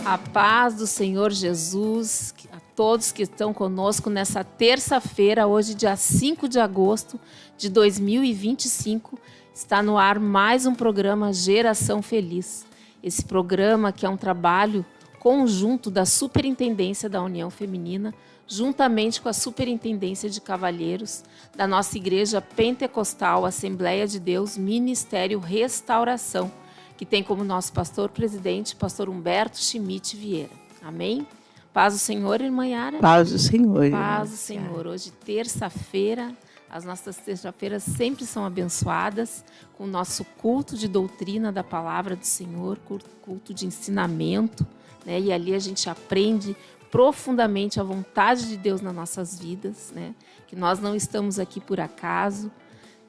A paz do Senhor Jesus, a todos que estão conosco nessa terça-feira, hoje dia 5 de agosto de 2025, está no ar mais um programa Geração Feliz. Esse programa que é um trabalho conjunto da Superintendência da União Feminina, juntamente com a Superintendência de Cavalheiros da nossa Igreja Pentecostal Assembleia de Deus Ministério Restauração, que tem como nosso pastor-presidente, pastor Humberto Schmidt Vieira. Amém? Paz do Senhor, irmã Yara? Paz do Senhor. Paz do Senhor. Hoje, terça-feira, as nossas terça-feiras sempre são abençoadas com o nosso culto de doutrina da Palavra do Senhor, culto de ensinamento, né? E ali a gente aprende profundamente a vontade de Deus nas nossas vidas, né? Que nós não estamos aqui por acaso.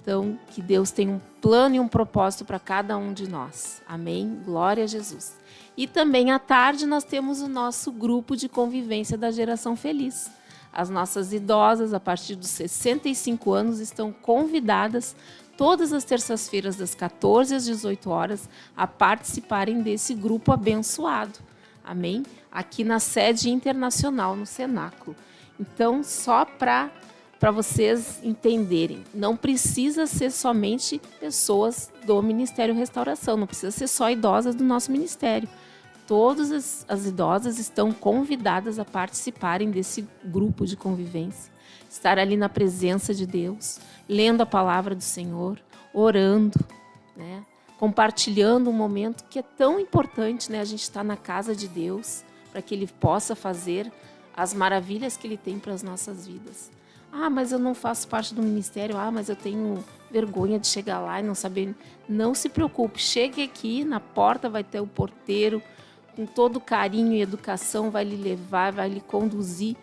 Então, que Deus tem um plano e um propósito para cada um de nós. Amém? Glória a Jesus. E também à tarde nós temos o nosso grupo de convivência da Geração Feliz. As nossas idosas, a partir dos 65 anos, estão convidadas todas as terças-feiras, das 14 às 18 horas, a participarem desse grupo abençoado. Amém? Aqui na sede internacional, no Cenáculo. Então, só para vocês entenderem, não precisa ser somente pessoas do Ministério Restauração, não precisa ser só idosas do nosso ministério. Todas as idosas estão convidadas a participarem desse grupo de convivência, estar ali na presença de Deus, lendo a palavra do Senhor, orando, né? Compartilhando um momento que é tão importante, né? A gente está na casa de Deus para que Ele possa fazer as maravilhas que Ele tem para as nossas vidas. Ah, mas eu não faço parte do ministério. Ah, mas eu tenho vergonha de chegar lá e não saber. Não se preocupe. Chegue aqui, na porta vai ter o porteiro, com todo carinho e educação, vai lhe levar, vai lhe conduzir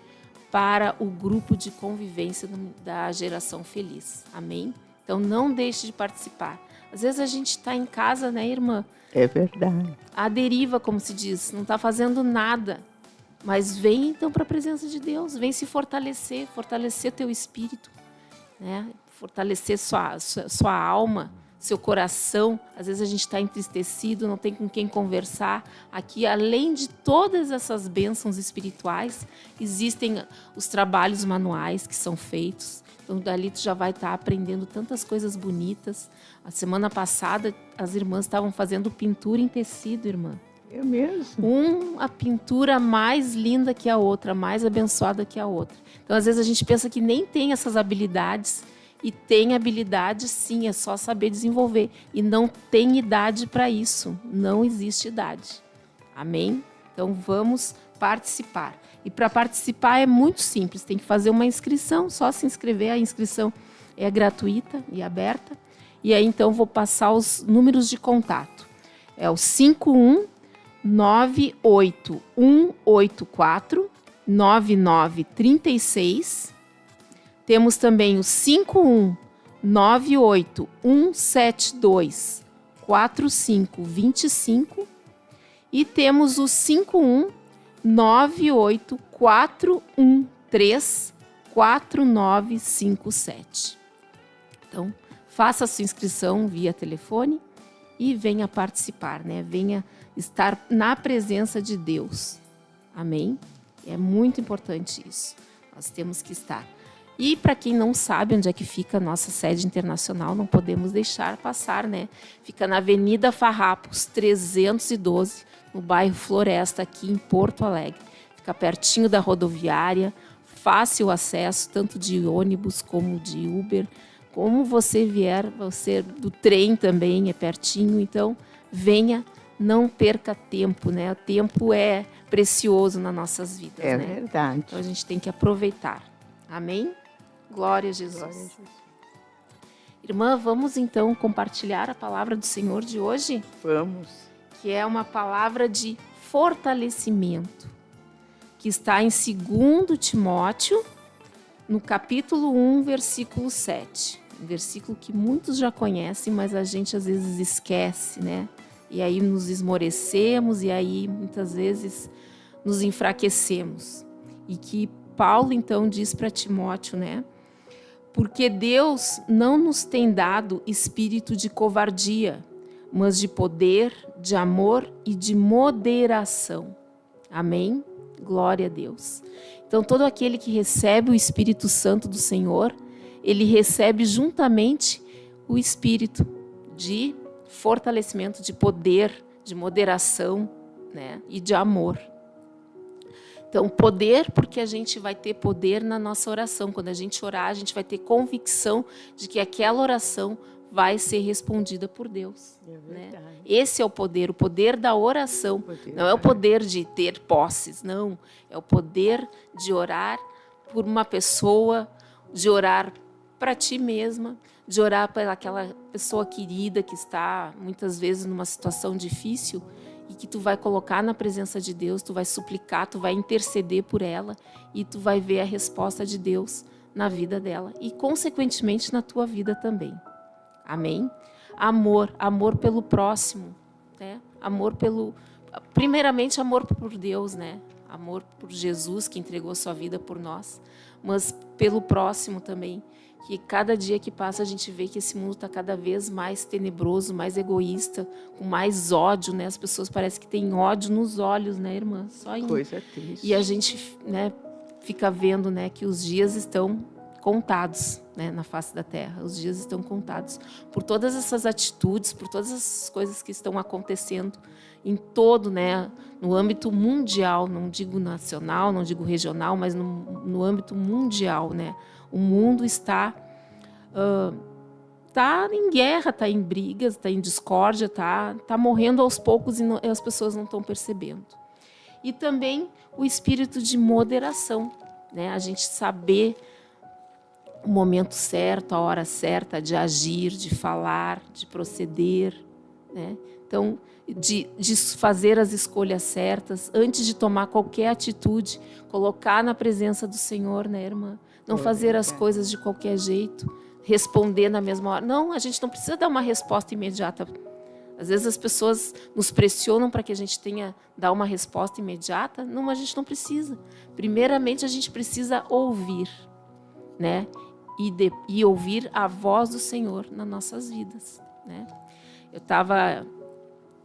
para o grupo de convivência da Geração Feliz. Amém? Então, não deixe de participar. Às vezes a gente está em casa, né, irmã? É verdade. À deriva, como se diz, não está fazendo nada. Mas vem então para a presença de Deus, vem se fortalecer teu espírito, né? Fortalecer sua alma, seu coração. Às vezes a gente está entristecido, não tem com quem conversar. Aqui, além de todas essas bênçãos espirituais, existem os trabalhos manuais que são feitos. Então, dali tu já vai estar aprendendo tantas coisas bonitas. A semana passada, as irmãs estavam fazendo pintura em tecido, irmã. É mesmo? A pintura mais linda que a outra, mais abençoada que a outra. Então, às vezes, a gente pensa que nem tem essas habilidades. E tem habilidade, sim, é só saber desenvolver. E não tem idade para isso. Não existe idade. Amém? Então, vamos participar. E para participar é muito simples. Tem que fazer uma inscrição, só se inscrever. A inscrição é gratuita e aberta. E aí, então, vou passar os números de contato. É o 5198184 9936. Temos também o 5198172 4525 e temos o 5198413 4957. Então, faça a sua inscrição via telefone e venha participar, né? Venha estar na presença de Deus. Amém? É muito importante isso. Nós temos que estar. E para quem não sabe onde é que fica a nossa sede internacional, não podemos deixar passar, né? Fica na Avenida Farrapos, 312, no bairro Floresta, aqui em Porto Alegre. Fica pertinho da rodoviária, fácil acesso, tanto de ônibus como de Uber. Como você vier, você do trem também é pertinho, então venha, não perca tempo, né? O tempo é precioso nas nossas vidas, né? É verdade. Então a gente tem que aproveitar. Amém? Glória a Jesus. Glória a Jesus. Irmã, vamos então compartilhar a palavra do Senhor de hoje? Vamos. Que é uma palavra de fortalecimento, que está em 2 Timóteo, no capítulo 1, versículo 7. Um versículo que muitos já conhecem, mas a gente às vezes esquece, né? E aí nos esmorecemos e aí muitas vezes nos enfraquecemos. E que Paulo então diz para Timóteo, né? Porque Deus não nos tem dado espírito de covardia, mas de poder, de amor e de moderação. Amém? Glória a Deus. Então, todo aquele que recebe o Espírito Santo do Senhor, ele recebe juntamente o Espírito de fortalecimento, de poder, de moderação, né? E de amor. Então, poder, porque a gente vai ter poder na nossa oração. Quando a gente orar, a gente vai ter convicção de que aquela oração vai ser respondida por Deus. Né? Esse é o poder da oração. Não é o poder de ter posses, não. É o poder de orar por uma pessoa, de orar para ti mesma, de orar para aquela pessoa querida que está, muitas vezes, numa situação difícil e que tu vai colocar na presença de Deus, tu vai suplicar, tu vai interceder por ela e tu vai ver a resposta de Deus na vida dela e, consequentemente, na tua vida também. Amém? Amor pelo próximo, né? Primeiramente, amor por Deus, né? Amor por Jesus, que entregou sua vida por nós, mas pelo próximo também, que cada dia que passa a gente vê que esse mundo está cada vez mais tenebroso, mais egoísta, com mais ódio, né? As pessoas parecem que têm ódio nos olhos, né, irmã? Só em... Coisa triste. E a gente, né, fica vendo, né, que os dias estão contados, né, na face da terra. Os dias estão contados por todas essas atitudes, por todas essas coisas que estão acontecendo em todo, né, no âmbito mundial, não digo nacional, não digo regional, mas no âmbito mundial, né? O mundo está em guerra, está em brigas, está em discórdia, está morrendo aos poucos e as pessoas não estão percebendo. E também o espírito de moderação, né? A gente saber o momento certo, a hora certa de agir, de falar, de proceder, né? Então, de fazer as escolhas certas, antes de tomar qualquer atitude, colocar na presença do Senhor, né, irmã? Não fazer as coisas de qualquer jeito, responder na mesma hora. Não, a gente não precisa dar uma resposta imediata. Às vezes as pessoas nos pressionam para que a gente dar uma resposta imediata. Não, a gente não precisa. Primeiramente, a gente precisa ouvir, né? E ouvir a voz do Senhor nas nossas vidas, né? Eu estava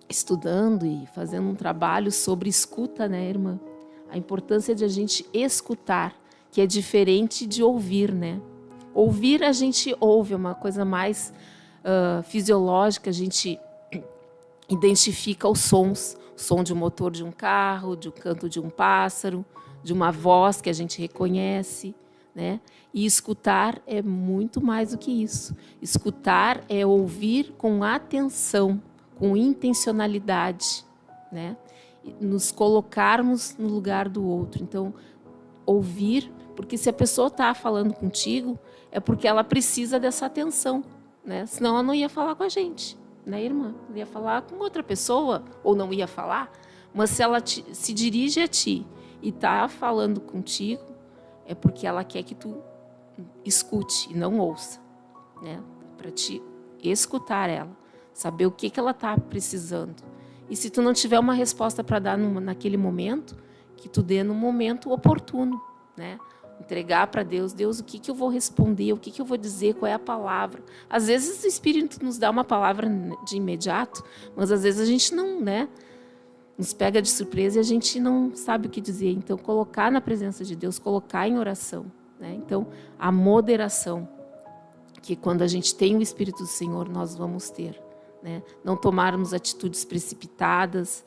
estudando e fazendo um trabalho sobre escuta, né, irmã? A importância de a gente escutar, que é diferente de ouvir, né? Ouvir, a gente ouve, é uma coisa mais fisiológica, a gente identifica os sons, o som de um motor de um carro, de um canto de um pássaro, de uma voz que a gente reconhece, né? E escutar é muito mais do que isso. Escutar é ouvir com atenção, com intencionalidade, né? Nos colocarmos no lugar do outro. Então, ouvir, porque se a pessoa está falando contigo, é porque ela precisa dessa atenção, né? Senão ela não ia falar com a gente, né, irmã? Ela ia falar com outra pessoa, ou não ia falar, mas se ela se dirige a ti e está falando contigo, é porque ela quer que tu escute e não ouça, né? Para te escutar ela, saber o que ela está precisando. E se tu não tiver uma resposta para dar naquele momento, que tu dê no momento oportuno, né? Entregar para Deus, Deus, o que eu vou responder, o que eu vou dizer, qual é a palavra. Às vezes o Espírito nos dá uma palavra de imediato, mas às vezes a gente não, né? Nos pega de surpresa e a gente não sabe o que dizer. Então, colocar na presença de Deus, colocar em oração, né? Então, a moderação, que quando a gente tem o Espírito do Senhor, nós vamos ter, né? Não tomarmos atitudes precipitadas,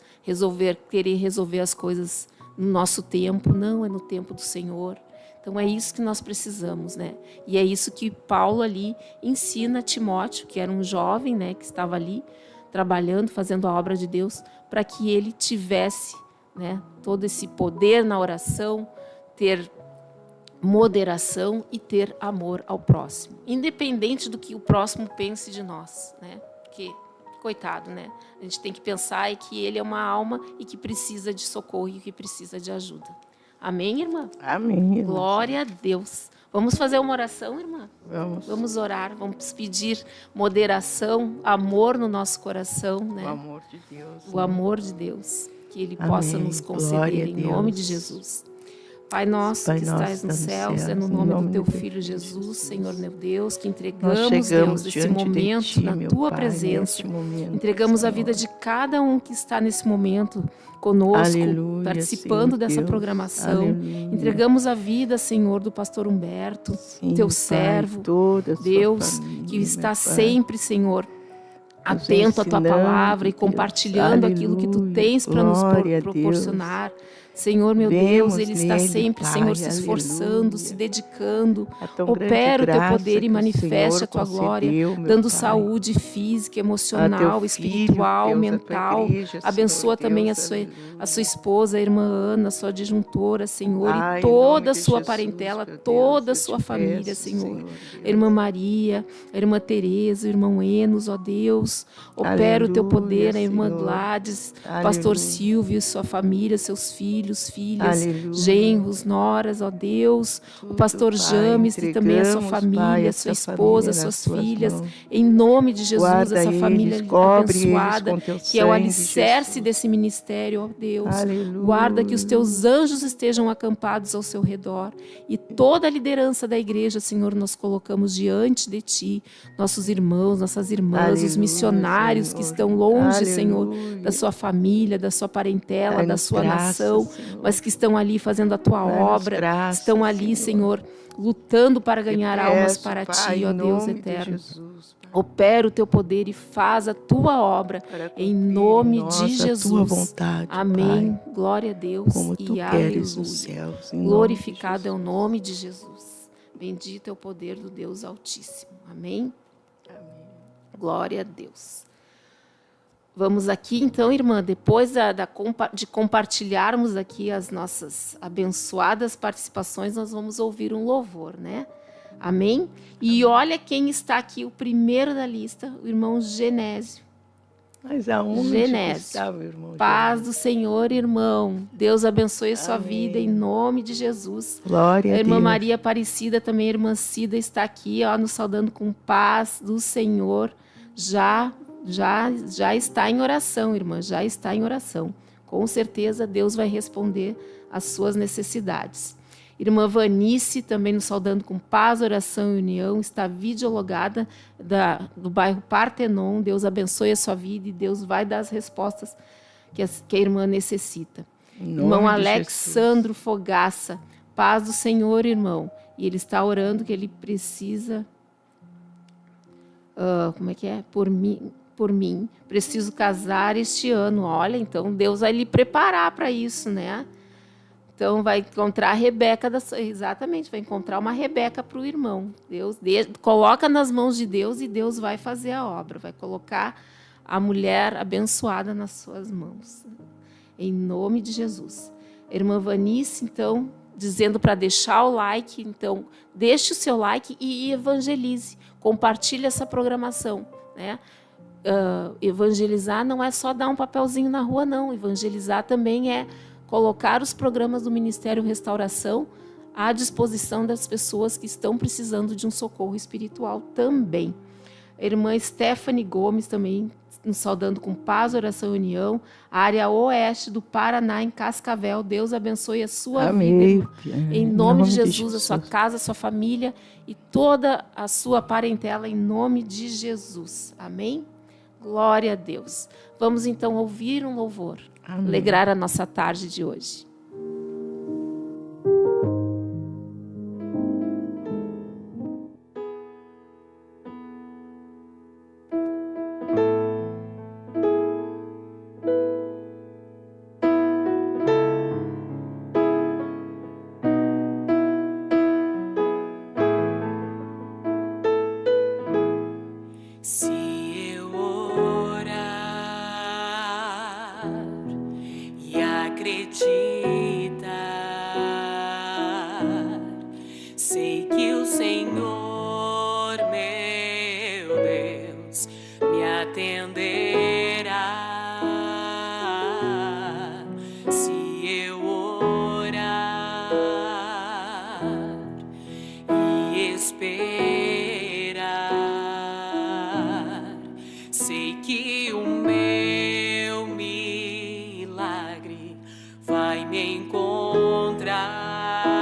querer resolver as coisas no nosso tempo, não, é no tempo do Senhor. Então, é isso que nós precisamos, né? E é isso que Paulo ali ensina a Timóteo, que era um jovem, né, que estava ali trabalhando, fazendo a obra de Deus, para que ele tivesse, né, todo esse poder na oração, ter moderação e ter amor ao próximo, independente do que o próximo pense de nós, né? Porque, coitado, né? A gente tem que pensar que ele é uma alma e que precisa de socorro e que precisa de ajuda. Amém, irmã? Amém, irmã. Glória a Deus. Vamos fazer uma oração, irmã? Vamos. Vamos orar, vamos pedir moderação, amor no nosso coração, né? O amor de Deus. O amor de Deus, que Ele Amém. possa nos conceder Glória a em nome Deus. de Jesus. Pai nosso Pai que nosso estais nos céus, é no em nome do teu de Filho Jesus, Senhor meu Deus, que Nós entregamos, chegamos Deus, esse diante de momento Ti, na meu tua Pai, presença. neste momento, Entregamos a Senhor. vida de cada um que está nesse momento conosco, Aleluia, participando Senhor dessa Deus. programação. Aleluia. Entregamos a vida, Senhor, do pastor Humberto, Sim, teu Pai, servo, toda a sua Deus, família, que está meu Pai. sempre, Senhor, Nos atento à tua ensinando, palavra e Deus. compartilhando aquilo que tu Aleluia. tens para nos Glória a proporcionar. Senhor, meu Vemos Deus, Ele está nele, sempre, Pai, Senhor, se esforçando, aleluia. se dedicando. A tão grande Opera o teu graça poder e que o manifeste Senhor a tua glória, concedeu, meu dando Pai. saúde física, A teu emocional, filho, espiritual, Deus, a tua mental. igreja, Abençoa Senhor também Deus, a aleluia. sua esposa, a irmã Ana, a sua disjuntora, Senhor, Pai, e em toda nome a de sua Jesus, parentela, meu Deus, toda a eu sua te família, peço, Senhor. Senhor A irmã Deus. Maria, a irmã Tereza, o irmão Enos, ó Deus. Opera o teu poder, a irmã Senhor. Gladys, pastor Aleluia. Silvio, sua família, seus filhos, filhas, Aleluia. genros, noras, ó Deus. O Tudo, pastor Pai, James e também a sua entregamos, Pai, família, essa sua esposa, família nas suas tuas filhas. mãos. Em nome de Jesus, Guarda essa família eles, cobre eles abençoada, com teu que é o sangue, alicerce Jesus. desse ministério, ó Deus. Aleluia. Guarda que os teus anjos estejam acampados ao seu redor. E toda a liderança da igreja, Senhor, nós colocamos diante de Ti. Nossos irmãos, nossas irmãs, os Aleluia, missionários Senhor. que estão longe, Aleluia. Senhor, da sua família, da sua parentela, da Dai-nos sua graça, nação, Senhor. mas que estão ali fazendo a Tua Dai-nos obra, graça, estão ali, Senhor. Senhor, lutando para Te ganhar almas peço, para Pai, Ti, ó em Deus nome de eterno. Jesus, Pai, Opera o Teu poder e faz a Tua obra, para em cumprir nome em de nós a Jesus. tua vontade, Amém. Pai, Glória a Deus como tu e queres nos aleluia. céus, em nome de Glorificado é o Jesus. nome de Jesus. Bendito é o poder do Deus Altíssimo. Amém. Glória a Deus. Vamos aqui, então, irmã, depois de compartilharmos aqui as nossas abençoadas participações, nós vamos ouvir um louvor, né? Amém? E olha quem está aqui, o primeiro da lista, o irmão Genésio. Mas aonde Genésio. estava, irmão? Paz do Senhor, irmão. Deus abençoe a sua Amém. vida, em nome de Jesus. Glória A a irmã Deus. Maria Aparecida, também a irmã Cida, está aqui, ó, nos saudando com paz do Senhor. Já está em oração, irmã, já está em oração. Com certeza Deus vai responder às suas necessidades. Irmã Vanice, também nos saudando com paz, oração e união, está videologada do bairro Partenon. Deus abençoe a sua vida e Deus vai dar as respostas que a irmã necessita. Em Irmão nome de Alexandro Fogaça, paz do Senhor, irmão. E ele está orando que ele precisa... como é que é? Por mim, preciso casar este ano. Olha, então Deus vai lhe preparar para isso, né? Então vai encontrar a Rebeca, exatamente, vai encontrar uma Rebeca para o irmão. Deus coloca nas mãos de Deus e Deus vai fazer a obra, vai colocar a mulher abençoada nas suas mãos. Em nome de Jesus. A irmã Vanice, então, dizendo para deixar o like, então, deixe o seu like e evangelize. Compartilhe essa programação, né? Evangelizar não é só dar um papelzinho na rua, não. Evangelizar também é colocar os programas do Ministério Restauração à disposição das pessoas que estão precisando de um socorro espiritual também. A irmã Stephanie Gomes também nos saudando com paz, oração e união. A área oeste do Paraná, em Cascavel. Deus abençoe a sua vida. Em nome de Jesus, a sua casa, a sua família e toda a sua parentela, em nome de Jesus. Amém? Glória a Deus. Vamos então ouvir um louvor. Amém. Alegrar a nossa tarde de hoje. Vai me encontrar.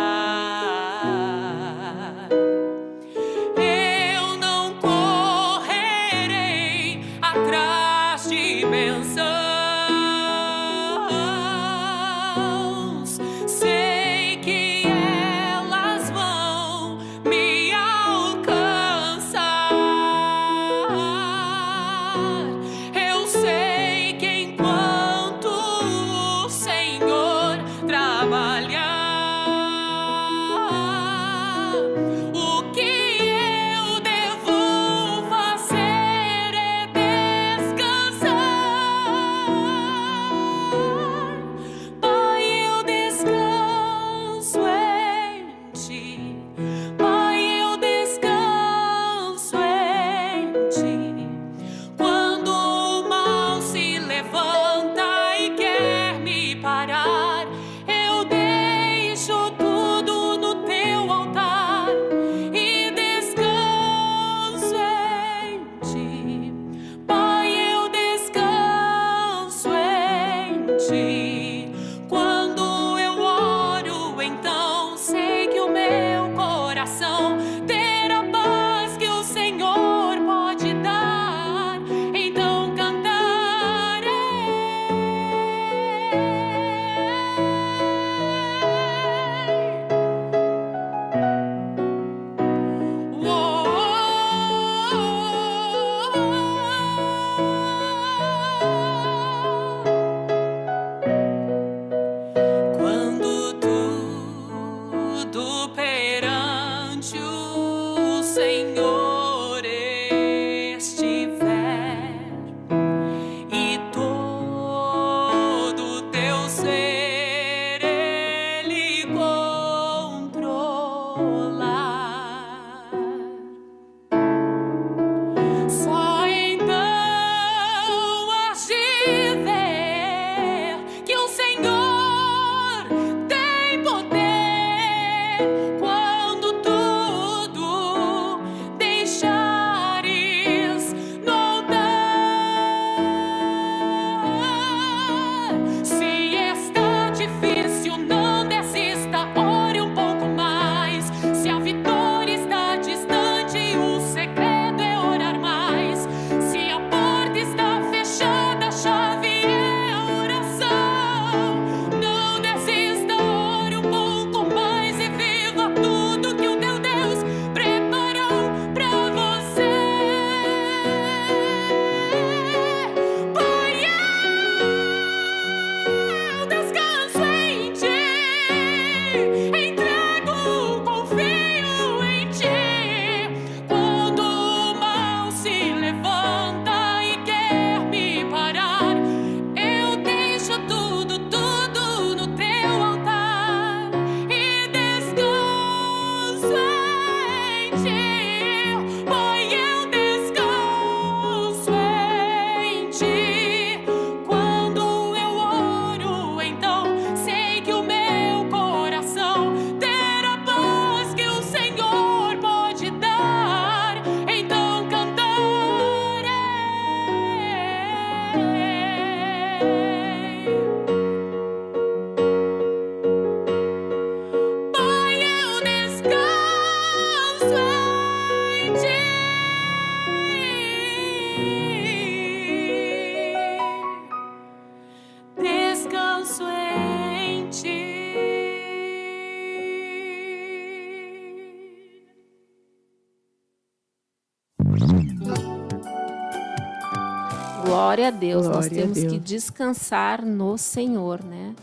Glória a Deus, nós Glória a temos que Deus. descansar no Senhor, né?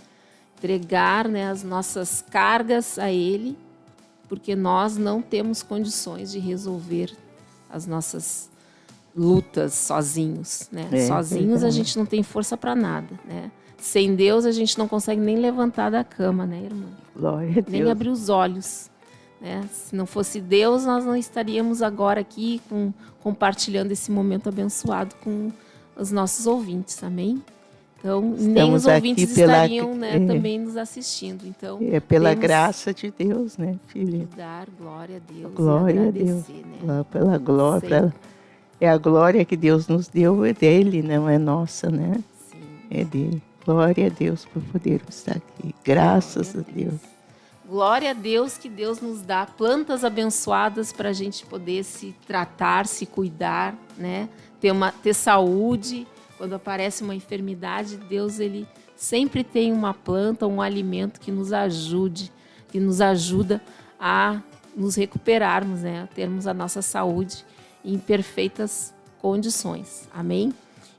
Entregar, né, as nossas cargas a Ele, porque nós não temos condições de resolver as nossas lutas sozinhos, né? É Sozinhos a verdade. gente não tem força para nada, né? Sem Deus a gente não consegue nem levantar da cama, né, irmã? Glória a Nem Deus. abrir os olhos, né? Se não fosse Deus, nós não estaríamos agora aqui compartilhando esse momento abençoado com os nossos ouvintes, amém? Então, nem Estamos os ouvintes aqui pela- estariam, né, também nos assistindo. Então, É pela temos graça de Deus, né, que filha? dar glória a Deus Glória e a Deus. agradecer, né? Pela glória. Sempre. É a glória que Deus nos deu, é dele, não é nossa, né? Sim. É dele. Glória a Deus por podermos estar aqui. Graças a Deus. Glória a Deus que Deus nos dá plantas abençoadas para a gente poder se tratar, se cuidar, né? Ter saúde. Quando aparece uma enfermidade, Deus ele sempre tem uma planta, um alimento que nos ajuda a nos recuperarmos, né? A termos a nossa saúde em perfeitas condições. Amém?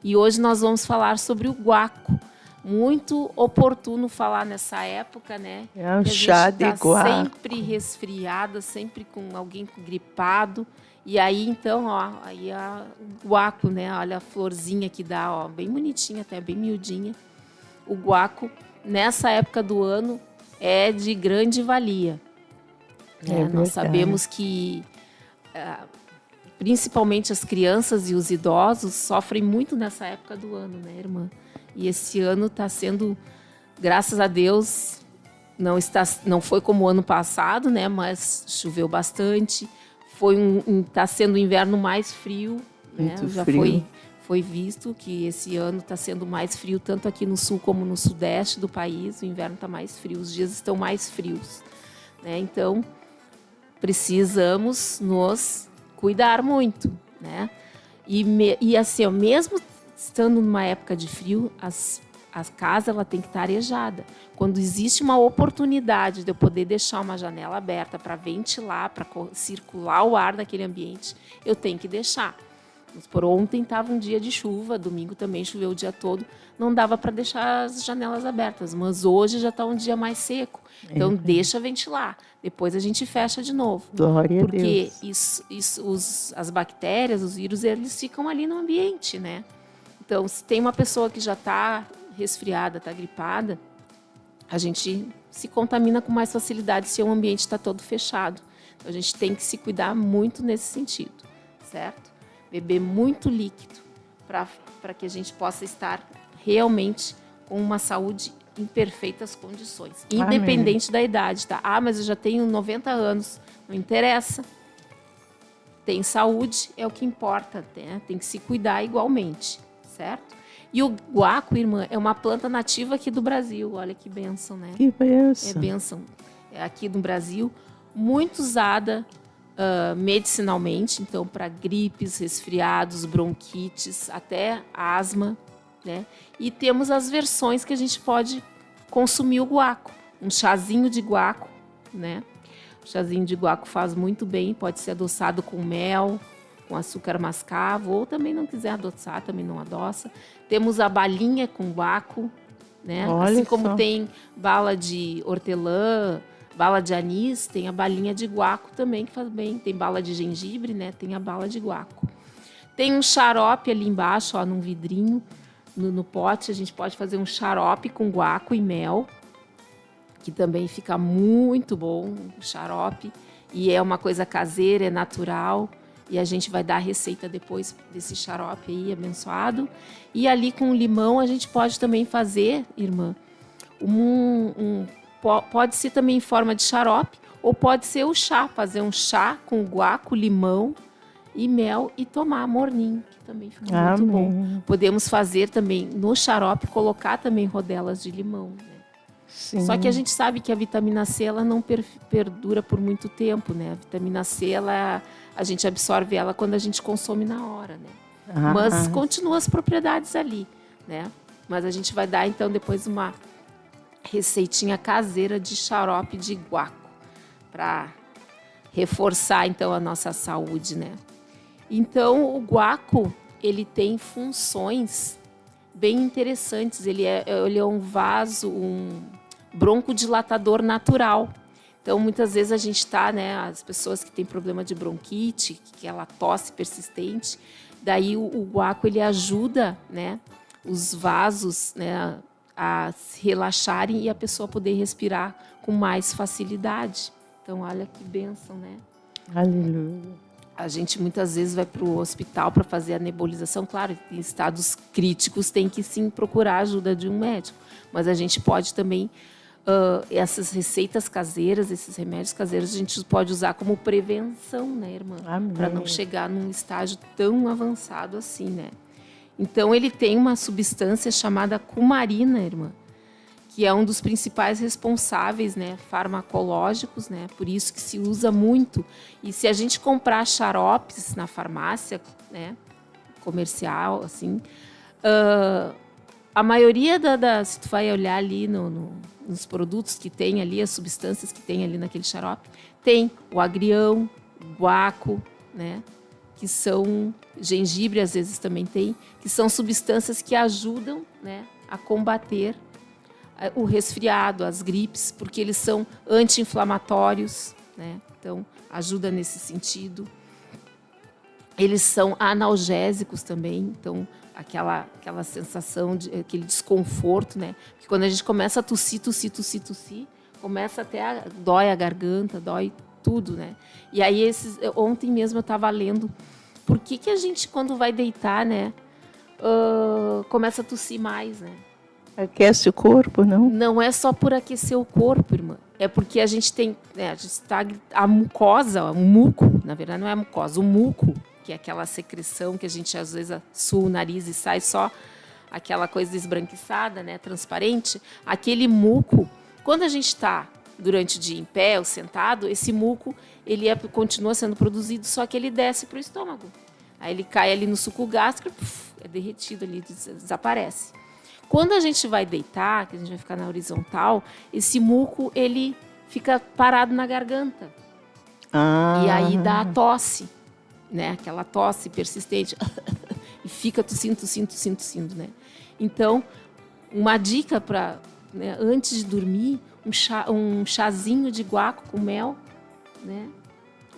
E hoje nós vamos falar sobre o guaco. Muito oportuno falar nessa época, né? É um Que a chá gente de tá guaco. sempre resfriada, sempre com alguém gripado. E aí, então, ó, aí o guaco, né? Olha a florzinha que dá, ó, bem bonitinha, até bem miudinha. O guaco, nessa época do ano, é de grande valia. É Né? Nós verdade. sabemos que principalmente as crianças e os idosos sofrem muito nessa época do ano, né, irmã? E esse ano está sendo, graças a Deus, não foi como o ano passado, né? Mas choveu bastante. Está sendo o inverno mais frio, né? Muito Já frio. foi visto que esse ano está sendo mais frio, tanto aqui no sul como no sudeste do país. O inverno está mais frio, os dias estão mais frios, né? Então, precisamos nos cuidar muito, né? E assim, ó, mesmo estando numa época de frio, a casa ela tem que estar arejada. Quando existe uma oportunidade de eu poder deixar uma janela aberta para ventilar, para circular o ar naquele ambiente, eu tenho que deixar. Por ontem estava um dia de chuva, domingo também choveu o dia todo, não dava para deixar as janelas abertas, mas hoje já está um dia mais seco, então deixa ventilar, depois a gente fecha de novo. Glória a Porque Deus. as bactérias, os vírus, eles ficam ali no ambiente, né? Então, se tem uma pessoa que já está resfriada, está gripada, a gente se contamina com mais facilidade se o ambiente está todo fechado. Então, a gente tem que se cuidar muito nesse sentido, certo? Beber muito líquido para que a gente possa estar realmente com uma saúde em perfeitas condições, independente da idade, tá? Ah, mas eu já tenho 90 anos, não interessa. Tem saúde, é o que importa, né? Tem que se cuidar igualmente, certo? E o guaco, irmã, é uma planta nativa aqui do Brasil. Olha que bênção, né? Que É bênção. bênção. É aqui no Brasil, muito usada medicinalmente, então para gripes, resfriados, bronquites, até asma, né? E temos as versões que a gente pode consumir o guaco. Um chazinho de guaco, né? O chazinho de guaco faz muito bem, pode ser adoçado com mel, com açúcar mascavo, ou também não quiser adoçar, também não adoça. Temos a balinha com guaco, né? Olha Assim como só. tem bala de hortelã, bala de anis, tem a balinha de guaco também que faz bem. Tem bala de gengibre, né? Tem a bala de guaco. Tem um xarope ali embaixo, ó, num vidrinho, no pote. A gente pode fazer um xarope com guaco e mel, que também fica muito bom, o xarope. E é uma coisa caseira, é natural. E a gente vai dar a receita depois desse xarope aí, abençoado. E ali com limão a gente pode também fazer, irmã, pode ser também em forma de xarope, ou pode ser o chá, fazer um chá com guaco, limão e mel e tomar morninho, que também fica muito bom. Amém. Podemos fazer também no xarope, colocar também rodelas de limão, né? Sim. Só que a gente sabe que a vitamina C ela não perdura por muito tempo, né? A vitamina C a gente absorve ela quando a gente consome na hora, né? Mas continua as propriedades ali, né? Mas a gente vai dar então depois uma receitinha caseira de xarope de guaco para reforçar então a nossa saúde, né? Então o guaco ele tem funções bem interessantes. Ele é um vaso, um broncodilatador natural. Então, muitas vezes a gente está, né, as pessoas que têm problema de bronquite, que é aquela tosse persistente, daí o guaco ele ajuda, né, os vasos, né, a se relaxarem e a pessoa poder respirar com mais facilidade. Então, olha que bênção, né? Aleluia. A gente muitas vezes vai para o hospital para fazer a nebulização. Claro, em estados críticos tem que sim procurar a ajuda de um médico. Mas a gente pode também, essas receitas caseiras, esses remédios caseiros, a gente pode usar como prevenção, né, irmã? Para não chegar num estágio tão avançado assim, né? Então, ele tem uma substância chamada cumarina, irmã, que é um dos principais responsáveis, né, farmacológicos, né, por isso que se usa muito. E se a gente comprar xaropes na farmácia, né, comercial, assim, a maioria se tu vai olhar ali nos produtos que tem ali, as substâncias que tem ali naquele xarope, tem o agrião, o guaco, né, que são gengibre, às vezes também tem, que são substâncias que ajudam, né, a combater o resfriado, as gripes, porque eles são anti-inflamatórios, né? Então, ajuda nesse sentido. Eles são analgésicos também, então, aquela sensação, aquele desconforto, né? Porque quando a gente começa a tossir, começa até dói a garganta, dói tudo, né? E aí, ontem mesmo eu estava lendo por que a gente, quando vai deitar, né, começa a tossir mais, né? Aquece o corpo, não? Não é só por aquecer o corpo, irmã. É porque a gente tem, né, a mucosa, o muco, na verdade não é a mucosa, o muco, que é aquela secreção que a gente às vezes sua o nariz e sai só aquela coisa esbranquiçada, né, transparente. Aquele muco, quando a gente está durante o dia em pé ou sentado, esse muco ele continua sendo produzido, só que ele desce para o estômago. Aí ele cai ali no suco gástrico, é derretido ali, desaparece. Quando a gente vai deitar, que a gente vai ficar na horizontal, esse muco ele fica parado na garganta. E aí dá a tosse, né? Aquela tosse persistente. E fica tossindo, né? Então, uma dica para, né, antes de dormir, um chazinho de guaco com mel, né?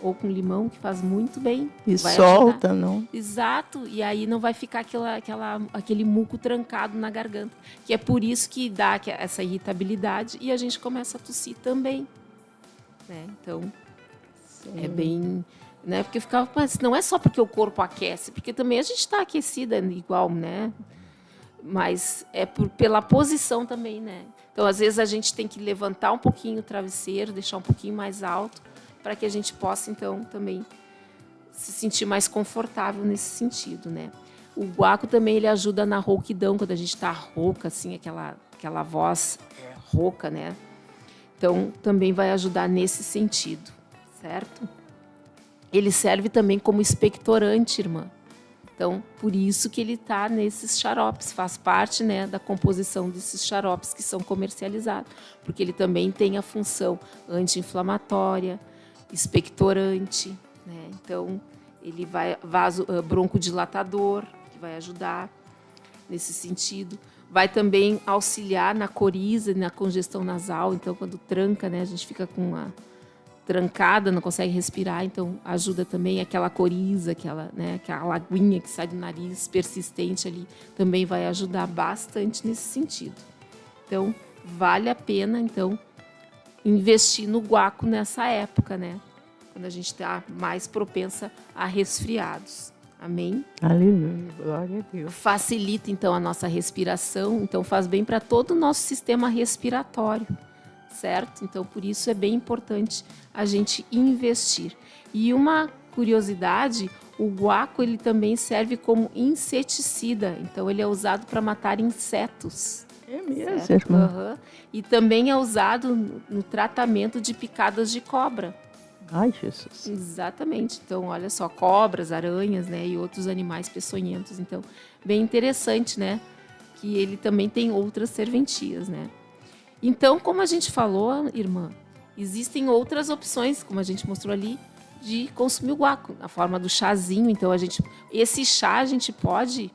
Ou com limão, que faz muito bem. E solta, ajudar. Não? Exato. E aí não vai ficar aquele muco trancado na garganta. Que é por isso que dá essa irritabilidade e a gente começa a tossir também. Né? Então, é bem... Né? Porque mas não é só porque o corpo aquece, porque também a gente está aquecida igual, né? Mas é pela posição também, né? Então, às vezes, a gente tem que levantar um pouquinho o travesseiro, deixar um pouquinho mais alto, para que a gente possa, então, também se sentir mais confortável nesse sentido, né? O guaco também ele ajuda na rouquidão, quando a gente está rouca, assim, aquela voz rouca, né? Então, também vai ajudar nesse sentido, certo? Ele serve também como expectorante, irmã. Então, por isso que ele está nesses xaropes, faz parte, né, da composição desses xaropes que são comercializados, porque ele também tem a função anti-inflamatória, expectorante, né? Então ele vai broncodilatador, que vai ajudar nesse sentido. Vai também auxiliar na coriza, na congestão nasal. Então, quando tranca, né, a gente fica com uma trancada, não consegue respirar. Então, ajuda também aquela coriza, aquela aguinha que sai do nariz persistente ali, também vai ajudar bastante nesse sentido. Então, vale a pena, então, investir no guaco nessa época, né? Quando a gente está mais propensa a resfriados. Amém? Aleluia, glória a Deus. Facilita, então, a nossa respiração. Então, faz bem para todo o nosso sistema respiratório, certo? Então, por isso é bem importante a gente investir. E uma curiosidade, o guaco ele também serve como inseticida. Então, ele é usado para matar insetos. É mesmo, irmã? Uhum. E também é usado no tratamento de picadas de cobra. Ai, Jesus. Exatamente. Então, olha só, cobras, aranhas, né, e outros animais peçonhentos. Então, bem interessante, né, que ele também tem outras serventias, né. Então, como a gente falou, irmã, existem outras opções, como a gente mostrou ali, de consumir o guaco, na forma do chazinho. Então, esse chá a gente pode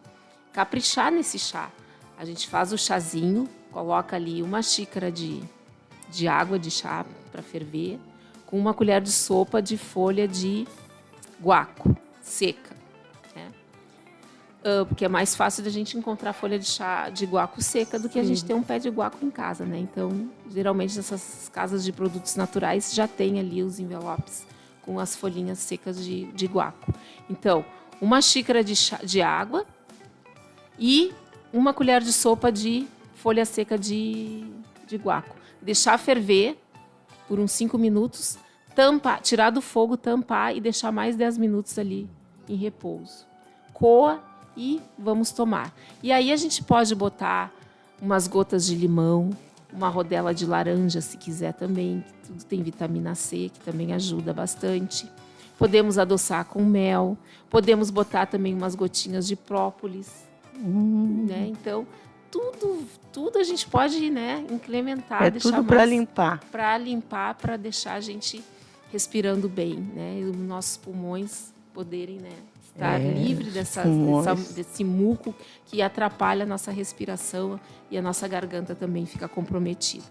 caprichar nesse chá. A gente faz o chazinho, coloca ali uma xícara de água de chá para ferver, com uma colher de sopa de folha de guaco seca, né? Porque é mais fácil da gente encontrar folha de chá de guaco seca do que a gente ter um pé de guaco em casa, né? Então, geralmente, essas casas de produtos naturais já tem ali os envelopes com as folhinhas secas de guaco. Então, uma xícara de água e uma colher de sopa de folha seca de guaco. Deixar ferver por uns 5 minutos, tampar, tirar do fogo, tampar e deixar mais 10 minutos ali em repouso. Coa e vamos tomar. E aí a gente pode botar umas gotas de limão, uma rodela de laranja, se quiser também. Tudo tem vitamina C, que também ajuda bastante. Podemos adoçar com mel. Podemos botar também umas gotinhas de própolis. Né? Então, tudo a gente pode, né, incrementar. É tudo para limpar. Para limpar, para deixar a gente respirando bem, né? E os nossos pulmões poderem, né, estar livre desse muco que atrapalha a nossa respiração e a nossa garganta também fica comprometida.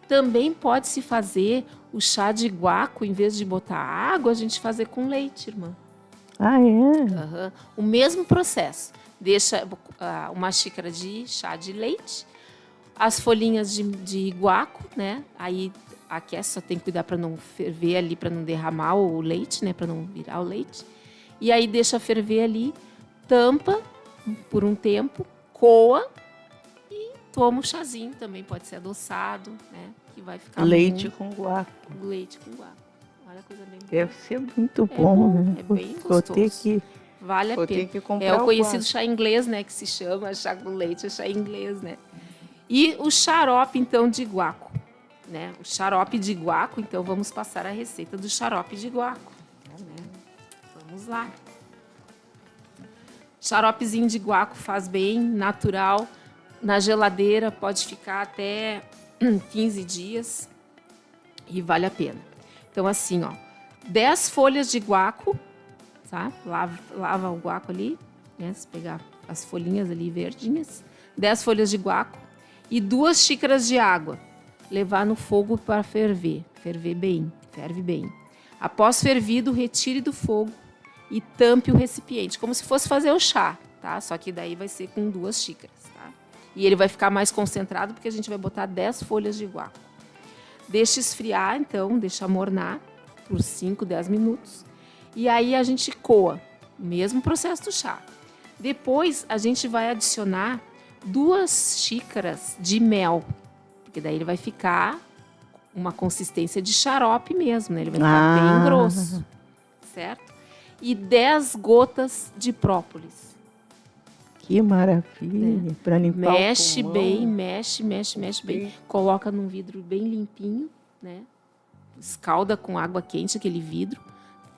Também pode-se fazer o chá de guaco, em vez de botar água, a gente fazer com leite, irmã. Ah, é? O mesmo processo. Deixa uma xícara de chá de leite, as folhinhas de guaco, né? Aí aquece, só tem que cuidar para não ferver ali, para não derramar o leite, né? Para não virar o leite. E aí deixa ferver ali, tampa por um tempo, coa e toma um chazinho. Também pode ser adoçado, né? Que vai ficar leite com guaco. Leite com guaco. Olha a coisa bem boa. Deve ser muito bom, né? É bem gostoso. Vou ter que... Vale a pena. É o conhecido chá inglês, né? Que se chama chá com leite, é chá inglês, né? E o xarope, então, de guaco, né? O xarope de guaco, então, vamos passar a receita do xarope de guaco. Né? Vamos lá. Xaropezinho de guaco faz bem, natural. Na geladeira pode ficar até 15 dias e vale a pena. Então, assim, ó, 10 folhas de guaco, tá? Lava o guaco ali, né? Se pegar as folhinhas ali verdinhas, 10 folhas de guaco e 2 xícaras de água. Levar no fogo para ferver. Ferve bem. Após fervido, retire do fogo e tampe o recipiente, como se fosse fazer o chá, tá? Só que daí vai ser com 2 xícaras, tá? E ele vai ficar mais concentrado porque a gente vai botar 10 folhas de guaco. Deixa esfriar, então, deixa mornar por 5, 10 minutos. E aí a gente coa, mesmo processo do chá. Depois a gente vai adicionar 2 xícaras de mel, porque daí ele vai ficar uma consistência de xarope mesmo, né? Ele vai ficar bem grosso, certo? E 10 gotas de própolis. Que maravilha, para limpar mexe o pulmão. Bem, mexe bem. Coloca num vidro bem limpinho, né? Escalda com água quente aquele vidro.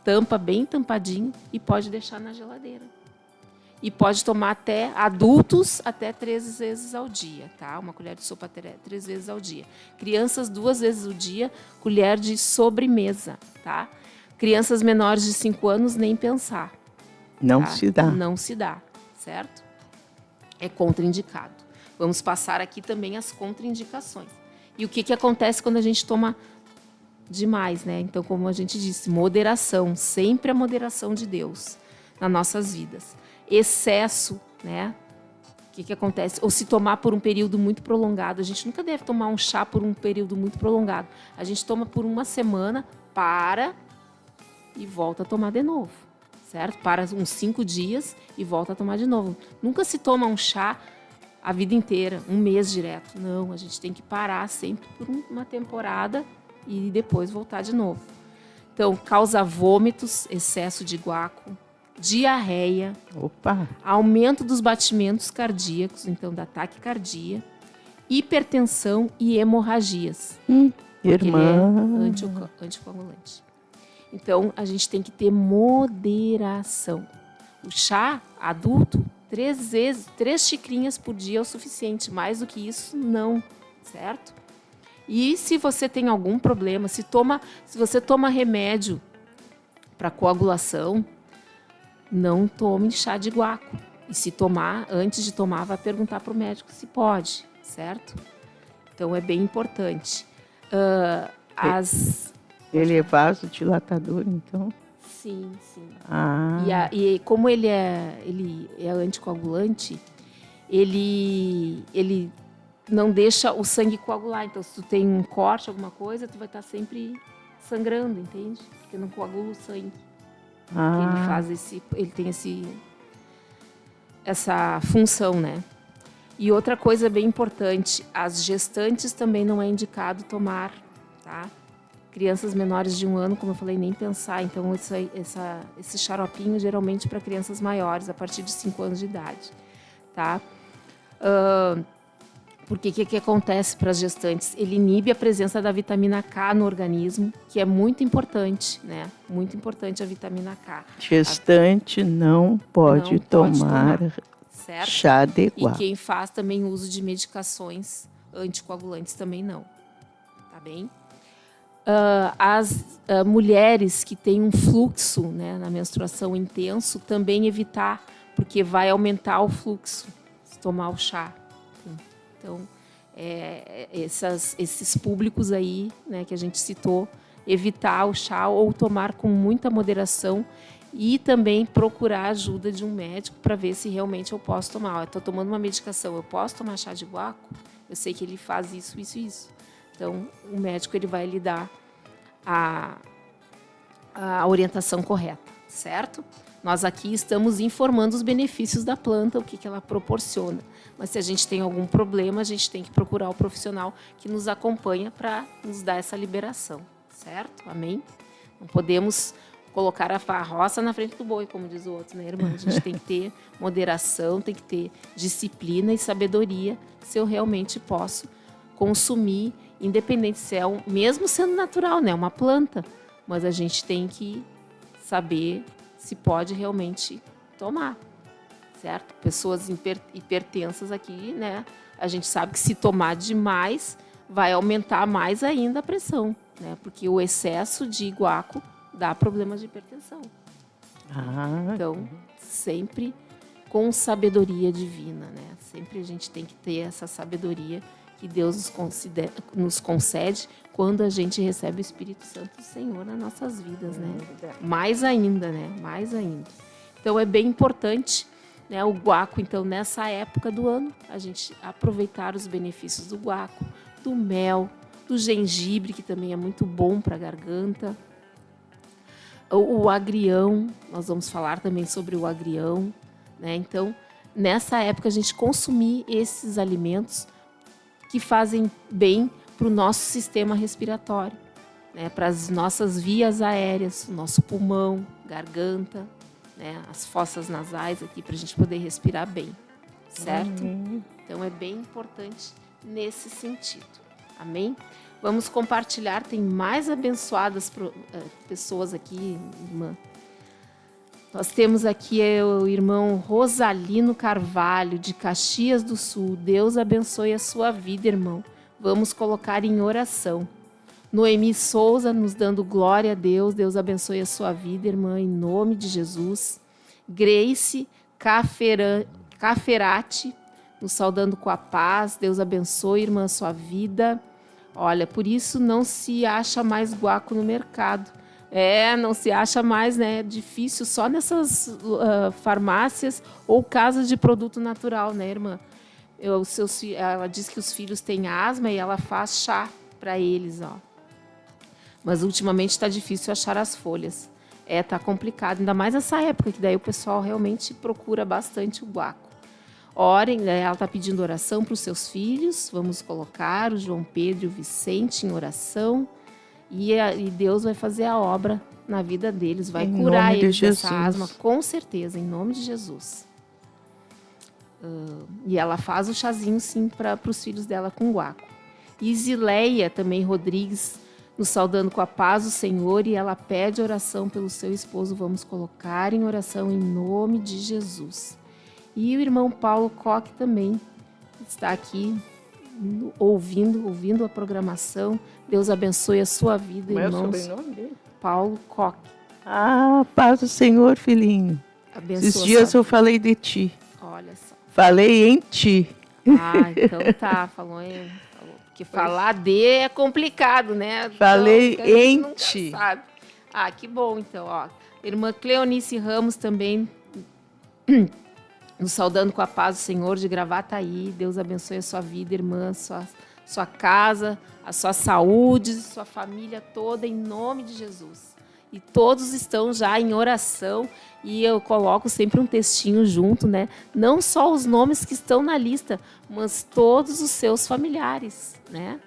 Tampa bem tampadinho e pode deixar na geladeira. E pode tomar adultos até 3 vezes ao dia, tá? Uma colher de sopa até 3 vezes ao dia. Crianças 2 vezes ao dia, colher de sobremesa, tá? Crianças menores de 5 anos, nem pensar. Não tá? se dá. Não se dá, certo? É contraindicado. Vamos passar aqui também as contraindicações. E o que acontece quando a gente toma demais, né? Então, como a gente disse, moderação, sempre a moderação de Deus nas nossas vidas. Excesso, né? O que acontece? Ou se tomar por um período muito prolongado. A gente nunca deve tomar um chá por um período muito prolongado. A gente toma por uma semana, para e volta a tomar de novo, certo? Para uns 5 dias e volta a tomar de novo. Nunca se toma um chá a vida inteira, um mês direto. Não, a gente tem que parar sempre por uma temporada e depois voltar de novo. Então, causa vômitos, excesso de guaco, diarreia, aumento dos batimentos cardíacos, então da taquicardia, hipertensão e hemorragias. Irmã. Ele é anticoagulante. Então, a gente tem que ter moderação. O chá adulto, 3 xicrinhas por dia é o suficiente. Mais do que isso, não, certo? E se você tem algum problema, se você toma remédio para coagulação, não tome chá de guaco. E se tomar, antes de tomar, vai perguntar para o médico se pode, certo? Então, é bem importante. Ele é vasodilatador, então? Sim, sim. Ah. E como ele é anticoagulante, ele não deixa o sangue coagular. Então, se tu tem um corte, alguma coisa, tu vai estar sempre sangrando, entende? Porque não coagula o sangue. Ele tem essa função, né? E outra coisa bem importante, as gestantes também não é indicado tomar, tá? Crianças menores de 1 ano, como eu falei, nem pensar. Então, esse xaropinho geralmente para crianças maiores, a partir de 5 anos de idade, tá? Porque o que acontece para as gestantes? Ele inibe a presença da vitamina K no organismo, que é muito importante, né? Muito importante a vitamina K. Gestante não pode tomar certo? Chá de guaco. E quem faz também uso de medicações anticoagulantes também não, tá bem? As mulheres que têm um fluxo, né, na menstruação intenso, também evitar, porque vai aumentar o fluxo se tomar o chá. Então, esses públicos aí, né, que a gente citou, evitar o chá ou tomar com muita moderação e também procurar a ajuda de um médico para ver se realmente eu posso tomar. Estou tomando uma medicação, eu posso tomar chá de guaco? Eu sei que ele faz isso, isso e isso. Então, o médico ele vai lhe dar a orientação correta, certo? Nós aqui estamos informando os benefícios da planta, o que ela proporciona. Mas se a gente tem algum problema, a gente tem que procurar o profissional que nos acompanha para nos dar essa liberação, certo? Amém? Não podemos colocar a carroça na frente do boi, como diz o outro, né, irmã? A gente tem que ter moderação, tem que ter disciplina e sabedoria se eu realmente posso consumir, independente se é mesmo sendo natural, né, uma planta, mas a gente tem que saber se pode realmente tomar, certo? Pessoas hipertensas aqui, né, a gente sabe que se tomar demais vai aumentar mais ainda a pressão, né, porque o excesso de guaco dá problemas de hipertensão. Então, sempre com sabedoria divina, né? Sempre a gente tem que ter essa sabedoria que Deus nos concede quando a gente recebe o Espírito Santo do Senhor nas nossas vidas, né? Mais ainda, né? Mais ainda. Então, é bem importante, né, o guaco, então, nessa época do ano, a gente aproveitar os benefícios do guaco, do mel, do gengibre, que também é muito bom para a garganta. O agrião, nós vamos falar também sobre o agrião, né? Então, nessa época, a gente consumir esses alimentos que fazem bem para o nosso sistema respiratório, né? Para as nossas vias aéreas, o nosso pulmão, garganta, né? As fossas nasais aqui, para a gente poder respirar bem, certo? Então, é bem importante nesse sentido. Amém? Vamos compartilhar, tem mais abençoadas pessoas aqui, irmã. Nós temos aqui o irmão Rosalino Carvalho, de Caxias do Sul. Deus abençoe a sua vida, irmão. Vamos colocar em oração. Noemi Souza, nos dando glória a Deus. Deus abençoe a sua vida, irmã, em nome de Jesus. Grace Caferati, nos saudando com a paz. Deus abençoe, irmã, a sua vida. Olha, por isso não se acha mais guaco no mercado. Não se acha mais, né? Difícil só nessas farmácias ou casas de produto natural, né, irmã? Ela diz que os filhos têm asma e ela faz chá para eles, ó. Mas ultimamente está difícil achar as folhas. Tá complicado, ainda mais nessa época, que daí o pessoal realmente procura bastante o guaco. Orem, né? Ela está pedindo oração para os seus filhos. Vamos colocar o João Pedro e o Vicente em oração. E Deus vai fazer a obra na vida deles. Vai curar eles dessa asma, com certeza, em nome de Jesus. E ela faz o chazinho, sim, para os filhos dela com guaco. Isileia também Rodrigues, nos saudando com a paz do Senhor. E ela pede oração pelo seu esposo. Vamos colocar em oração em nome de Jesus. E o irmão Paulo Koch também está aqui ouvindo a programação. Deus abençoe a sua vida, irmãos. Qual é o sobrenome dele? Paulo Koch. Ah, paz do Senhor, filhinho. Abençoa Esses dias sua- eu falei de ti. Olha só. Falei em ti. Ah, então tá. Porque falar de é complicado, né? Falei Então, a gente em nunca ti. sabe. Ah, que bom, então, ó. Irmã Cleonice Ramos também nos saudando com a paz do Senhor de Gravataí. Deus abençoe a sua vida, irmã, sua casa, a sua saúde, sua família toda, em nome de Jesus. E todos estão já em oração e eu coloco sempre um textinho junto, né? Não só os nomes que estão na lista, mas todos os seus familiares, né?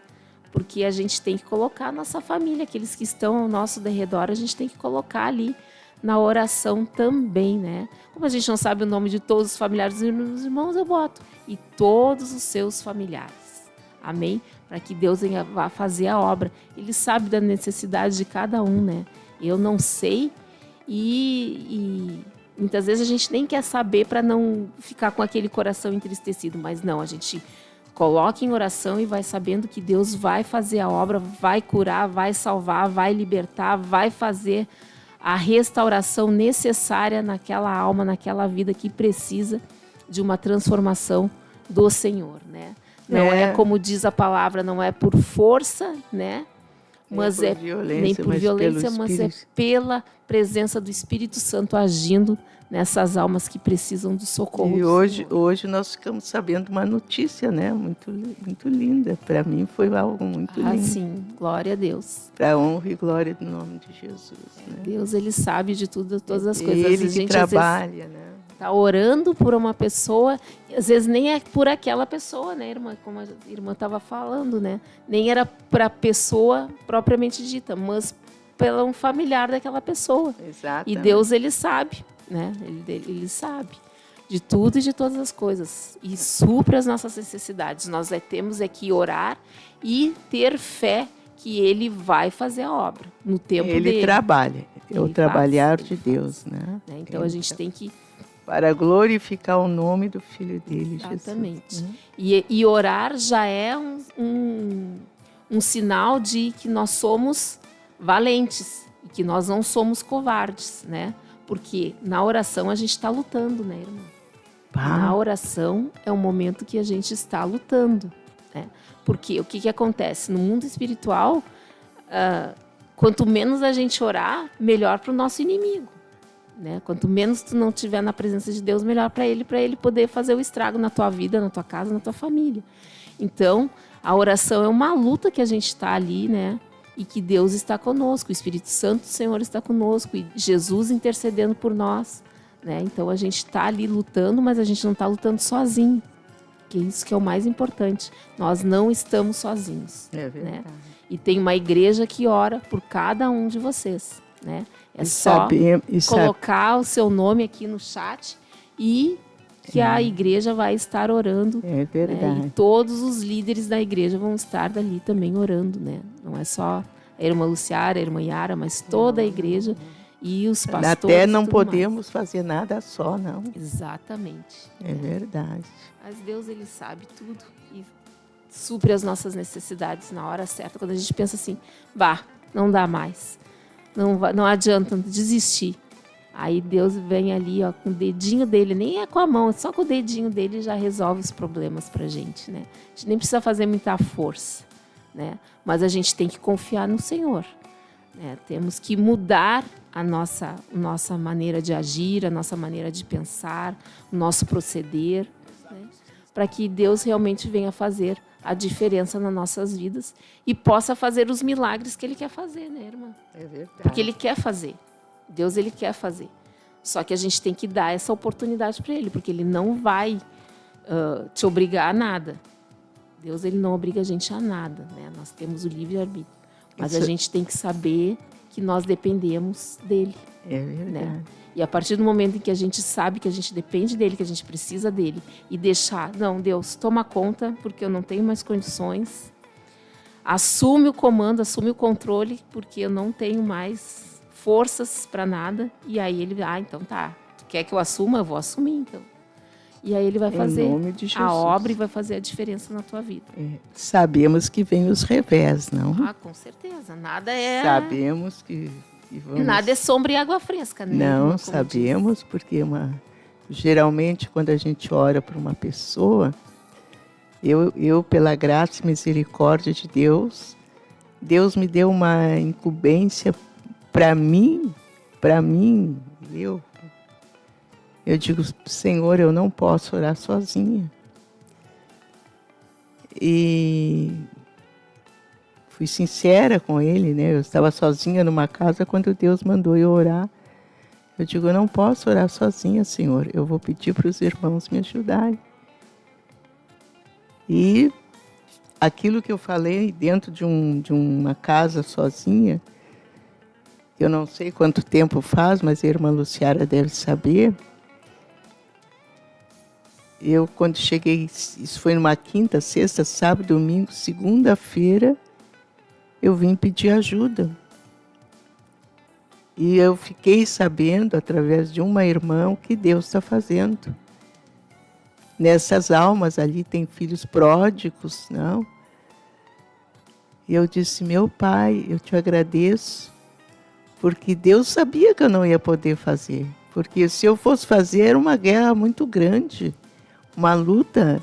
Porque a gente tem que colocar a nossa família, aqueles que estão ao nosso derredor, a gente tem que colocar ali na oração também, né? Como a gente não sabe o nome de todos os familiares dos irmãos, eu boto. E todos os seus familiares. Amém? Para que Deus vá fazer a obra. Ele sabe da necessidade de cada um, né? Eu não sei e muitas vezes a gente nem quer saber para não ficar com aquele coração entristecido. Mas não, a gente coloca em oração e vai sabendo que Deus vai fazer a obra, vai curar, vai salvar, vai libertar, vai fazer a restauração necessária naquela alma, naquela vida que precisa de uma transformação do Senhor, né? Não é como diz a palavra, não é por força, né? Mas nem por violência, mas é pela presença do Espírito Santo agindo nessas almas que precisam do socorro. E hoje nós ficamos sabendo uma notícia, né? Muito, muito linda. Para mim foi algo muito lindo. Sim, glória a Deus. Para a honra e glória do nome de Jesus. Né? Deus, ele sabe de tudo, todas as coisas. Ele que trabalha, né? Está orando por uma pessoa, e às vezes nem é por aquela pessoa, né, irmã? Como a irmã estava falando, né? Nem era para a pessoa propriamente dita, mas pela um familiar daquela pessoa. Exatamente. E Deus, ele sabe, né? Ele sabe de tudo e de todas as coisas. E supre as nossas necessidades. Nós temos que orar e ter fé que Ele vai fazer a obra no tempo dele. Ele trabalha. É o trabalhar de Deus, né? Então a gente tem que... Para glorificar o nome do Filho dele, Exatamente. Jesus. E orar já é um sinal de que nós somos valentes e que nós não somos covardes, né? Porque na oração a gente está lutando, né, irmã? Na oração é um momento que a gente está lutando, né? Porque o que acontece? No mundo espiritual, quanto menos a gente orar, melhor para o nosso inimigo. Né? Quanto menos tu não estiver na presença de Deus, melhor para ele poder fazer o estrago na tua vida, na tua casa, na tua família. Então, a oração é uma luta que a gente está ali, né? E que Deus está conosco, o Espírito Santo do Senhor está conosco, e Jesus intercedendo por nós, né? Então, a gente está ali lutando, mas a gente não está lutando sozinho, que é isso que é o mais importante. Nós não estamos sozinhos. É verdade. Né? E tem uma igreja que ora por cada um de vocês, né? É só colocar o seu nome aqui no chat e que a igreja vai estar orando. É verdade. Né? E todos os líderes da igreja vão estar dali também orando, né? Não é só a irmã Luciara, a irmã Yara, mas toda a igreja e os pastores. Até não podemos fazer nada só, não. Exatamente. É verdade. Mas Deus, ele sabe tudo e supre as necessidades na hora certa. Quando a gente pensa assim, não dá mais. Não adianta desistir. Aí Deus vem ali, ó, com o dedinho dele, nem é com a mão, só com o dedinho dele já resolve os problemas pra gente, né? A gente nem precisa fazer muita força, né? Mas a gente tem que confiar no Senhor, né? Temos que mudar a nossa maneira de agir, a nossa maneira de pensar, o nosso proceder, né? Para que Deus realmente venha fazer a diferença nas nossas vidas e possa fazer os milagres que Ele quer fazer, né, irmã? É verdade. Porque Ele quer fazer. Deus, Ele quer fazer. Só que a gente tem que dar essa oportunidade para Ele, porque Ele não vai te obrigar a nada. Deus, Ele não obriga a gente a nada, né? Nós temos o livre-arbítrio. Mas a gente tem que saber que nós dependemos dEle. É verdade. Né? E a partir do momento em que a gente sabe que a gente depende dEle, que a gente precisa dEle, e deixar, não, Deus, toma conta, porque eu não tenho mais condições. Assume o comando, assume o controle, porque eu não tenho mais forças para nada. E aí Ele, então tá, tu quer que eu assuma? Eu vou assumir, então. E aí Ele vai fazer a obra e vai fazer a diferença na tua vida. Sabemos que vem os revés, não? Com certeza. Nada é... Sabemos que E vamos... Nada é sombra e água fresca, né? Não, Como sabemos, porque geralmente quando a gente ora para uma pessoa, eu, pela graça e misericórdia de Deus, Deus me deu uma incumbência para mim, eu digo, Senhor, eu não posso orar sozinha. E fui sincera com ele, né? Eu estava sozinha numa casa quando Deus mandou eu orar. Eu digo, eu não posso orar sozinha, Senhor. Eu vou pedir para os irmãos me ajudarem. E aquilo que eu falei dentro de uma casa sozinha, eu não sei quanto tempo faz, mas a irmã Luciara deve saber. Eu, quando cheguei, isso foi numa quinta, sexta, sábado, domingo, segunda-feira, eu vim pedir ajuda. E eu fiquei sabendo, através de uma irmã, o que Deus está fazendo. Nessas almas ali tem filhos pródigos, não? E eu disse, meu Pai, eu te agradeço, porque Deus sabia que eu não ia poder fazer. Porque se eu fosse fazer, era uma guerra muito grande, uma luta.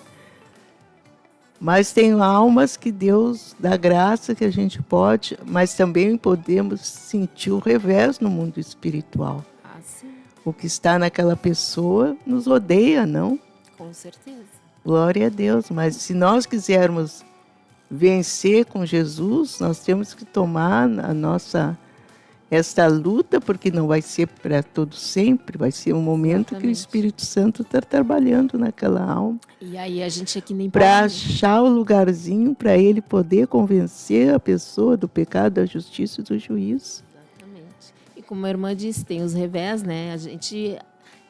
Mas tem almas que Deus dá graça, que a gente pode, mas também podemos sentir o revés no mundo espiritual. Ah, sim. O que está naquela pessoa nos odeia, não? Com certeza. Glória a Deus. Mas se nós quisermos vencer com Jesus, nós temos que tomar esta luta, porque não vai ser para todo sempre, vai ser um momento que o Espírito Santo está trabalhando naquela alma. E aí a gente é que nem para achar o lugarzinho para ele poder convencer a pessoa do pecado, da justiça e do juízo. Exatamente. E como a irmã disse, tem os revés, né? A gente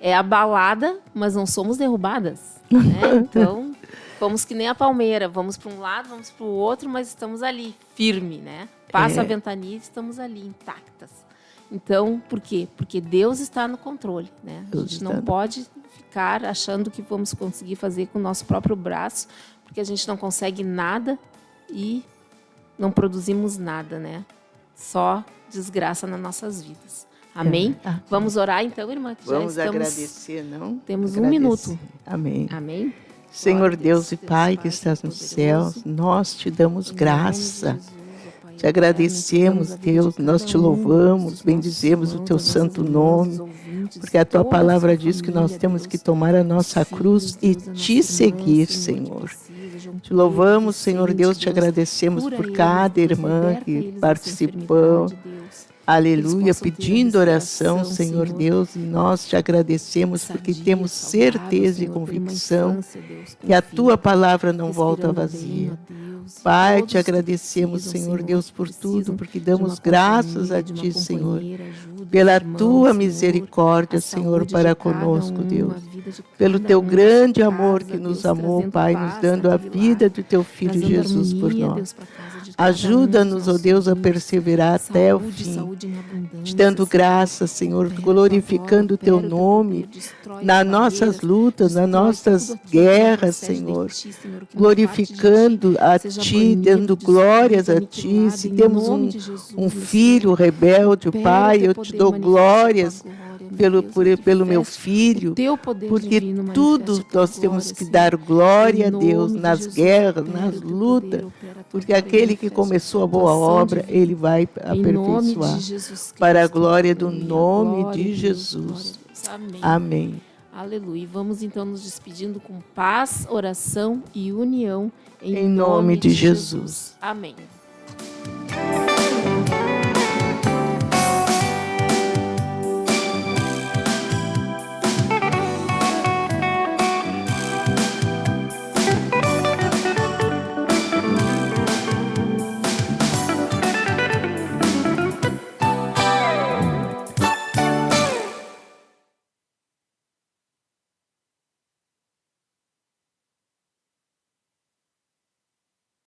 é abalada, mas não somos derrubadas, né? Então, fomos que nem a palmeira, vamos para um lado, vamos para o outro, mas estamos ali, firme, né? Passa a ventania e estamos ali, intactas. Então, por quê? Porque Deus está no controle, né? A gente não pode ficar achando que vamos conseguir fazer com o nosso próprio braço, porque a gente não consegue nada e não produzimos nada, né? Só desgraça nas nossas vidas. Amém? Vamos orar então, irmã? Que vamos já agradecer, não? Temos agradecer. 1 minuto. Amém. Amém? Senhor Deus e Pai que estás nos céus, nós te damos graça. Te agradecemos, Deus, nós te louvamos, bendizemos o teu santo nome, porque a tua palavra diz que nós temos que tomar a nossa cruz e te seguir, Senhor. Te louvamos, Senhor Deus, te agradecemos por cada irmã que participou. Aleluia, pedindo oração, Senhor Deus, e nós te agradecemos porque temos certeza e convicção que a tua palavra não volta vazia. Pai, te agradecemos, Senhor Deus, por tudo, porque damos graças a ti, Senhor, pela tua misericórdia, Senhor, para conosco, Deus, pelo teu grande amor que nos amou, Pai, nos dando a vida do teu Filho Jesus por nós. Ajuda-nos, ó Deus, a perseverar até o fim, te dando graças, Senhor, glorificando o teu nome nas nossas lutas, nas nossas guerras, Senhor, glorificando a ti, dando glórias a ti. Se temos um filho rebelde, Pai, eu te dou glórias pelo meu filho, porque tudo nós temos que dar glória a Deus nas guerras, nas lutas, porque aquele que começou a boa obra, ele vai aperfeiçoar para a glória do nome de Jesus. Amém. Aleluia. Vamos então nos despedindo com paz, oração e união em nome de Jesus. Amém.